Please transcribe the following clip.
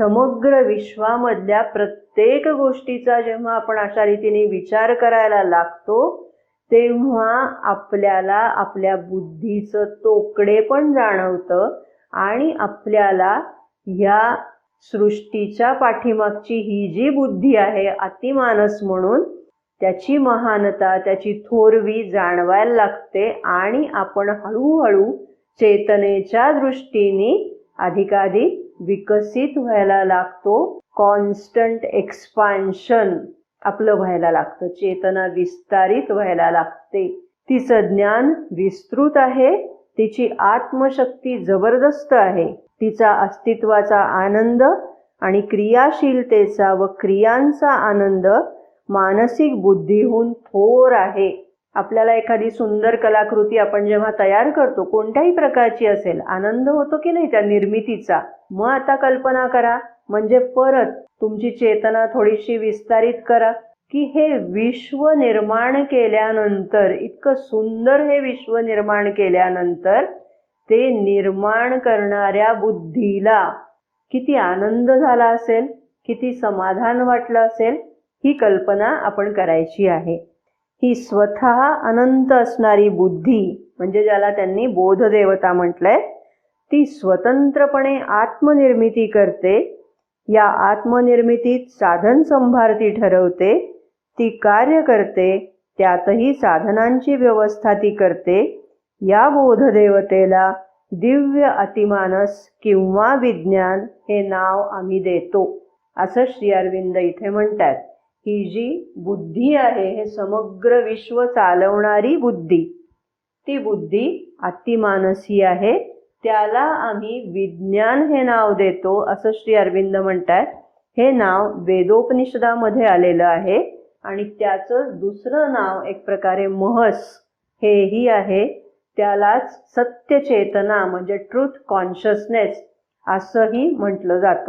समग्र विश्वामधल्या प्रत्येक गोष्टीचा जेव्हा आपण अशा रीतीने विचार करायला लागतो तेव्हा आपल्याला आपल्या बुद्धीचं तोकडेपण जाणवतं आणि आपल्याला या सृष्टीच्या पाठीमागची ही जी बुद्धी आहे अतिमानस म्हणून त्याची महानता त्याची थोरवी जाणवायला लागते आणि आपण हळूहळू चेतनेच्या दृष्टीने अधिकाधिक विकसित व्हायला लागतो. कॉन्स्टंट एक्सपान्शन आपलं व्हायला लागतं, चेतना विस्तारित व्हायला लागते. तिचं ज्ञान विस्तृत आहे, तिची आत्मशक्ती जबरदस्त आहे, तिचा अस्तित्वाचा आनंद आणि क्रियाशीलतेचा व क्रियांचा आनंद मानसिक बुद्धीहून थोर आहे. आपल्याला एखादी सुंदर कलाकृती आपण जेव्हा तयार करतो कोणत्याही प्रकारची असेल आनंद होतो की नाही त्या निर्मितीचा. मग आता कल्पना करा, म्हणजे परत तुमची चेतना थोडीशी विस्तारित करा की हे विश्व निर्माण केल्यानंतर, इतकं सुंदर हे विश्व निर्माण केल्यानंतर ते निर्माण करणाऱ्या बुद्धीला किती आनंद झाला असेल, किती समाधान वाटलं असेल, ही कल्पना आपण करायची आहे. ही स्वतः अनंत असणारी बुद्धी म्हणजे ज्याला त्यांनी बोधदेवता म्हटलंय, ती स्वतंत्रपणे आत्मनिर्मिती करते. या आत्मनिर्मितीत साधन संभार ती ठरवते, ती कार्य करते, त्यातही साधनांची व्यवस्था ती करते. या बोधदेवतेला दिव्य अतिमानस किंवा विज्ञान हे नाव आम्ही देतो, असं श्री अरविंद इथे म्हणतात. ही जी बुद्धी आहे, हे समग्र विश्व चालवणारी बुद्धी, ती बुद्धी अतिमानसी आहे, त्याला आम्ही विज्ञान हे नाव देतो, असं श्री अरविंद म्हणतात. हे नाव वेदोपनिषदामध्ये आलेलं आहे आणि त्याचं दुसरं नाव एक प्रकारे महस हेही आहे. त्यालाच सत्य चेतना म्हणजे ट्रूथ कॉन्शियसनेस असंही म्हटलं जातं.